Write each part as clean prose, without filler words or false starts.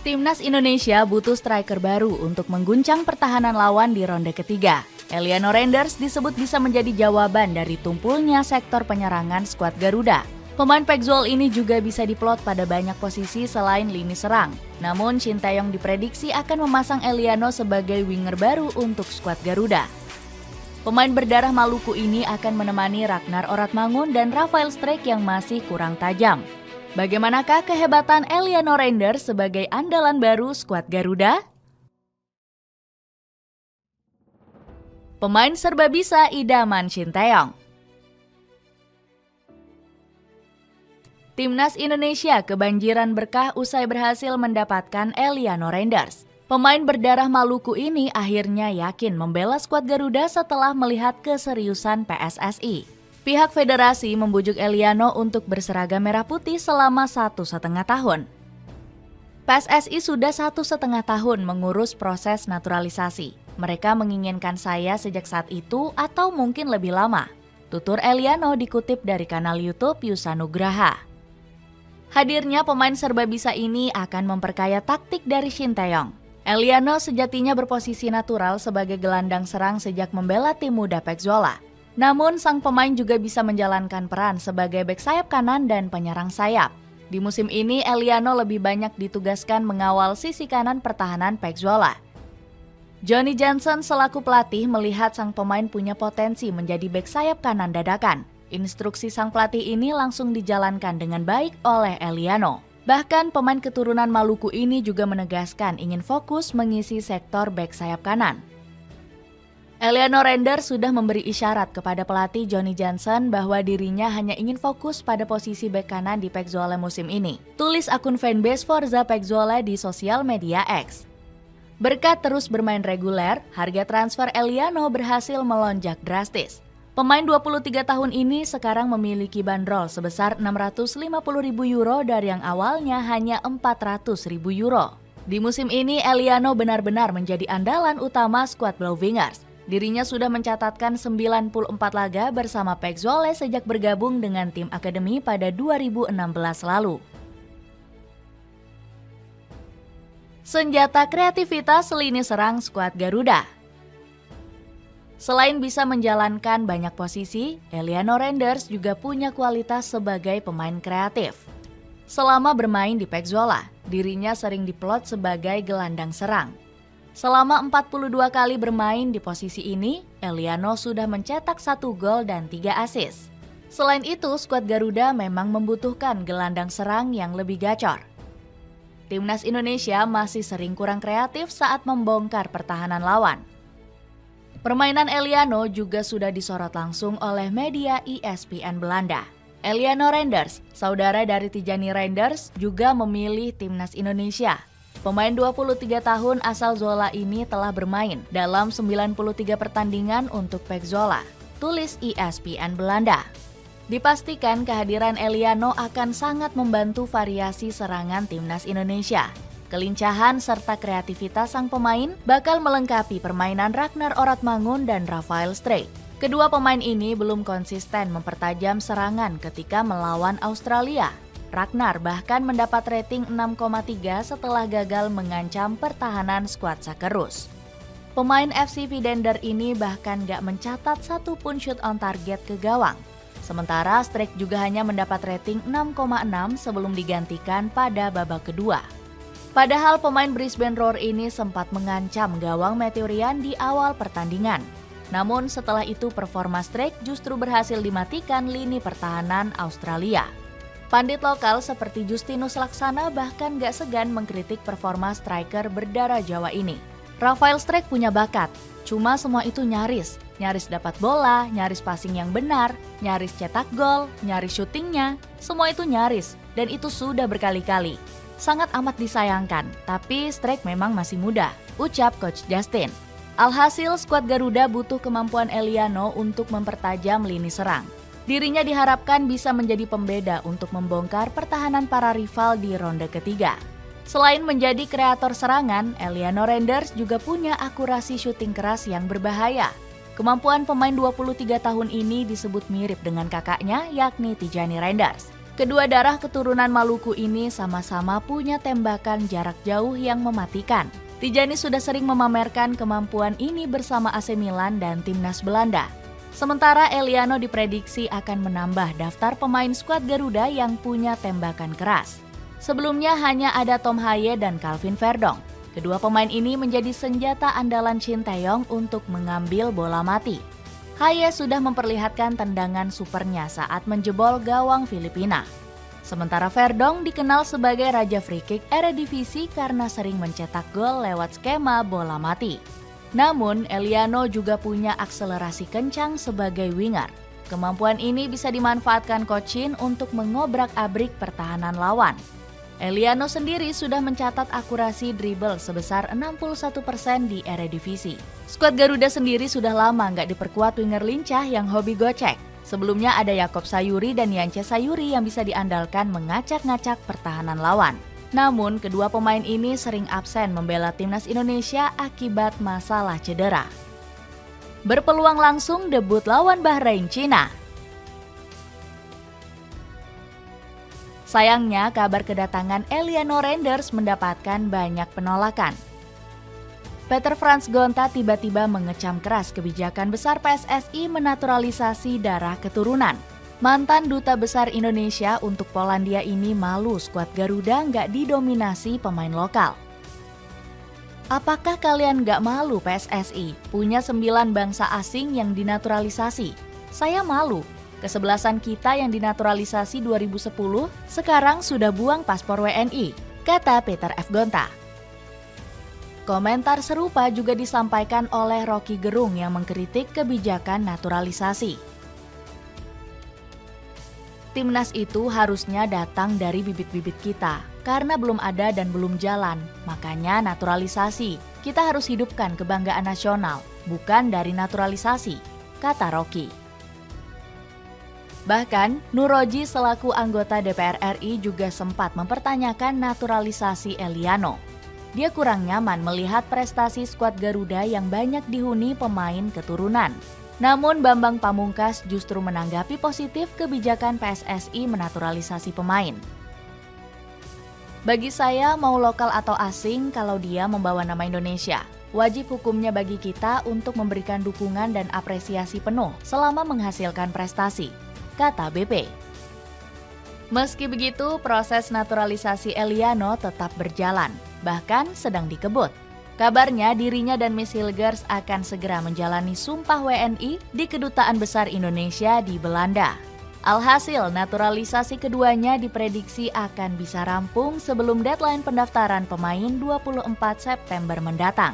Timnas Indonesia butuh striker baru untuk mengguncang pertahanan lawan di ronde ketiga. Eliano Renders disebut bisa menjadi jawaban dari tumpulnya sektor penyerangan skuad Garuda. Pemain Pexwool ini juga bisa diplot pada banyak posisi selain lini serang. Namun Shin Tae-yong diprediksi akan memasang Eliano sebagai winger baru untuk skuad Garuda. Pemain berdarah Maluku ini akan menemani Ragnar Oratmangun dan Rafael Strijk yang masih kurang tajam. Bagaimanakah kehebatan Eliano Renders sebagai andalan baru skuad Garuda? Pemain serba bisa idaman Shin Tae-yong. Timnas Indonesia kebanjiran berkah usai berhasil mendapatkan Eliano Renders. Pemain berdarah Maluku ini akhirnya yakin membela skuad Garuda setelah melihat keseriusan PSSI. Pihak federasi membujuk Eliano untuk berseragam merah putih selama 1,5 tahun. PSSI sudah 1,5 tahun mengurus proses naturalisasi. Mereka menginginkan saya sejak saat itu atau mungkin lebih lama. Tutur Eliano dikutip dari kanal YouTube Yusanugraha. Hadirnya pemain serba bisa ini akan memperkaya taktik dari Shin Tae-yong. Eliano sejatinya berposisi natural sebagai gelandang serang sejak membela tim muda Pexwola. Namun sang pemain juga bisa menjalankan peran sebagai bek sayap kanan dan penyerang sayap. Di musim ini Eliano lebih banyak ditugaskan mengawal sisi kanan pertahanan Pexwola. Johnny Johnson selaku pelatih melihat sang pemain punya potensi menjadi bek sayap kanan dadakan. Instruksi sang pelatih ini langsung dijalankan dengan baik oleh Eliano. Bahkan pemain keturunan Maluku ini juga menegaskan ingin fokus mengisi sektor bek sayap kanan. Eliano Renders sudah memberi isyarat kepada pelatih Johnny Johnson bahwa dirinya hanya ingin fokus pada posisi bek kanan di Pexwola musim ini. Tulis akun fanbase Forza Pexwola di sosial media X. Berkat terus bermain reguler, harga transfer Eliano berhasil melonjak drastis. Pemain 23 tahun ini sekarang memiliki bandrol sebesar 650.000 euro dari yang awalnya hanya 400.000 euro. Di musim ini Eliano benar-benar menjadi andalan utama skuad Blauwingers. Dirinya sudah mencatatkan 94 laga bersama Pexwola sejak bergabung dengan tim akademi pada 2016 lalu. Senjata kreativitas lini serang skuad Garuda. Selain bisa menjalankan banyak posisi, Eliano Renders juga punya kualitas sebagai pemain kreatif. Selama bermain di Pexwola, dirinya sering diplot sebagai gelandang serang. Selama 42 kali bermain di posisi ini, Eliano sudah mencetak 1 gol dan 3 assist. Selain itu, skuad Garuda memang membutuhkan gelandang serang yang lebih gacor. Timnas Indonesia masih sering kurang kreatif saat membongkar pertahanan lawan. Permainan Eliano juga sudah disorot langsung oleh media ESPN Belanda. Eliano Renders, saudara dari Tijani Renders, juga memilih Timnas Indonesia. Pemain 23 tahun asal Zola ini telah bermain dalam 93 pertandingan untuk Pexwola, tulis ESPN Belanda. Dipastikan kehadiran Eliano akan sangat membantu variasi serangan Timnas Indonesia. Kelincahan serta kreativitas sang pemain bakal melengkapi permainan Ragnar Oratmangun dan Rafael Strijk. Kedua pemain ini belum konsisten mempertajam serangan ketika melawan Australia. Ragnar bahkan mendapat rating 6,3 setelah gagal mengancam pertahanan skuad Sakerus. Pemain FC Vidender ini bahkan gak mencatat satupun shoot on target ke gawang. Sementara Strijk juga hanya mendapat rating 6,6 sebelum digantikan pada babak kedua. Padahal pemain Brisbane Roar ini sempat mengancam gawang Meteorian di awal pertandingan. Namun setelah itu performa Strijk justru berhasil dimatikan lini pertahanan Australia. Pandit lokal seperti Justinus Laksana bahkan gak segan mengkritik performa striker berdarah Jawa ini. Rafael Strijk punya bakat, cuma semua itu nyaris dapat bola, nyaris passing yang benar, nyaris cetak gol, nyaris syutingnya, semua itu nyaris, dan itu sudah berkali-kali. Sangat amat disayangkan, tapi Strijk memang masih muda, ucap Coach Justin. Alhasil skuad Garuda butuh kemampuan Eliano untuk mempertajam lini serang. Dirinya diharapkan bisa menjadi pembeda untuk membongkar pertahanan para rival di ronde ketiga. Selain menjadi kreator serangan, Eliano Renders juga punya akurasi syuting keras yang berbahaya. Kemampuan pemain 23 tahun ini disebut mirip dengan kakaknya yakni Tijani Renders. Kedua darah keturunan Maluku ini sama-sama punya tembakan jarak jauh yang mematikan. Tijani sudah sering memamerkan kemampuan ini bersama AC Milan dan timnas Belanda. Sementara Eliano diprediksi akan menambah daftar pemain skuad Garuda yang punya tembakan keras. Sebelumnya hanya ada Tom Haye dan Calvin Verdong. Kedua pemain ini menjadi senjata andalan Shin Tae-yong untuk mengambil bola mati. Haye sudah memperlihatkan tendangan supernya saat menjebol gawang Filipina. Sementara Verdong dikenal sebagai raja free kick Eredivisie karena sering mencetak gol lewat skema bola mati. Namun, Eliano juga punya akselerasi kencang sebagai winger. Kemampuan ini bisa dimanfaatkan Coach Shin untuk mengobrak-abrik pertahanan lawan. Eliano sendiri sudah mencatat akurasi dribble sebesar 61% di Eredivisie. Skuad Garuda sendiri sudah lama nggak diperkuat winger lincah yang hobi gocek. Sebelumnya ada Yakob Sayuri dan Yance Sayuri yang bisa diandalkan mengacak-ngacak pertahanan lawan. Namun, kedua pemain ini sering absen membela timnas Indonesia akibat masalah cedera. Berpeluang langsung debut lawan Bahrain, Cina. Sayangnya, kabar kedatangan Eliano Renders mendapatkan banyak penolakan. Peter Frans Gonta tiba-tiba mengecam keras kebijakan besar PSSI menaturalisasi darah keturunan. Mantan Duta Besar Indonesia untuk Polandia ini malu skuad Garuda nggak didominasi pemain lokal. Apakah kalian nggak malu PSSI punya 9 bangsa asing yang dinaturalisasi? Saya malu. Kesebelasan kita yang dinaturalisasi 2010 sekarang sudah buang paspor WNI, kata Peter F. Gonta. Komentar serupa juga disampaikan oleh Rocky Gerung yang mengkritik kebijakan naturalisasi. Timnas itu harusnya datang dari bibit-bibit kita, karena belum ada dan belum jalan, makanya naturalisasi. Kita harus hidupkan kebanggaan nasional, bukan dari naturalisasi, kata Rocky. Bahkan, Nuroji selaku anggota DPR RI juga sempat mempertanyakan naturalisasi Eliano. Dia kurang nyaman melihat prestasi skuad Garuda yang banyak dihuni pemain keturunan. Namun Bambang Pamungkas justru menanggapi positif kebijakan PSSI menaturalisasi pemain. Bagi saya, mau lokal atau asing, kalau dia membawa nama Indonesia, wajib hukumnya bagi kita untuk memberikan dukungan dan apresiasi penuh selama menghasilkan prestasi, kata BP. Meski begitu, proses naturalisasi Eliano tetap berjalan, bahkan sedang dikebut. Kabarnya dirinya dan Miss Hilgers akan segera menjalani sumpah WNI di Kedutaan Besar Indonesia di Belanda. Alhasil, naturalisasi keduanya diprediksi akan bisa rampung sebelum deadline pendaftaran pemain 24 September mendatang.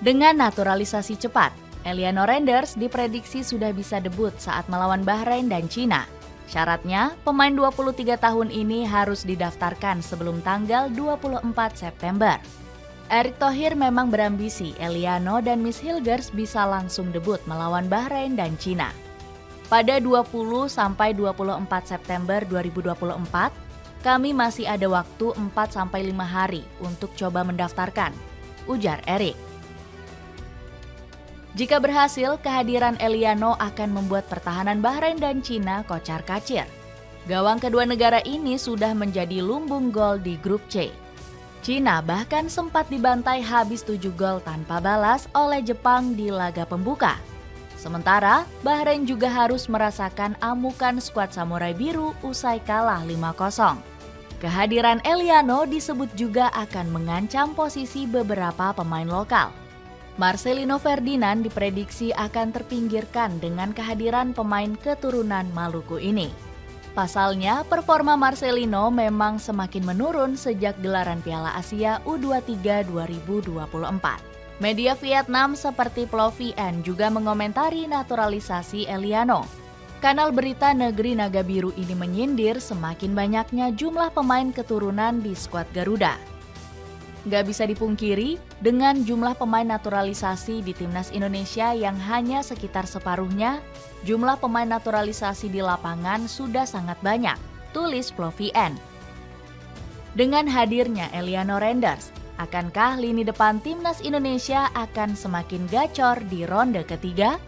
Dengan naturalisasi cepat, Eliano Renders diprediksi sudah bisa debut saat melawan Bahrain dan Cina. Syaratnya, pemain 23 tahun ini harus didaftarkan sebelum tanggal 24 September. Erick Thohir memang berambisi Eliano dan Miss Hilgers bisa langsung debut melawan Bahrain dan Cina. Pada 20-24 September 2024, kami masih ada waktu 4-5 hari untuk coba mendaftarkan, ujar Erick. Jika berhasil, kehadiran Eliano akan membuat pertahanan Bahrain dan Cina kocar-kacir. Gawang kedua negara ini sudah menjadi lumbung gol di grup C. Cina bahkan sempat dibantai habis 7 gol tanpa balas oleh Jepang di laga pembuka. Sementara, Bahrain juga harus merasakan amukan skuad Samurai Biru usai kalah 5-0. Kehadiran Eliano disebut juga akan mengancam posisi beberapa pemain lokal. Marcelino Ferdinand diprediksi akan terpinggirkan dengan kehadiran pemain keturunan Maluku ini. Pasalnya, performa Marcelino memang semakin menurun sejak gelaran Piala Asia U23 2024. Media Vietnam seperti Plovien juga mengomentari naturalisasi Eliano. Kanal berita Negeri Naga Biru ini menyindir semakin banyaknya jumlah pemain keturunan di skuad Garuda. Gak bisa dipungkiri, dengan jumlah pemain naturalisasi di timnas Indonesia yang hanya sekitar separuhnya, jumlah pemain naturalisasi di lapangan sudah sangat banyak, tulis Plovien. Dengan hadirnya Eliano Renders, akankah lini depan timnas Indonesia akan semakin gacor di ronde ketiga?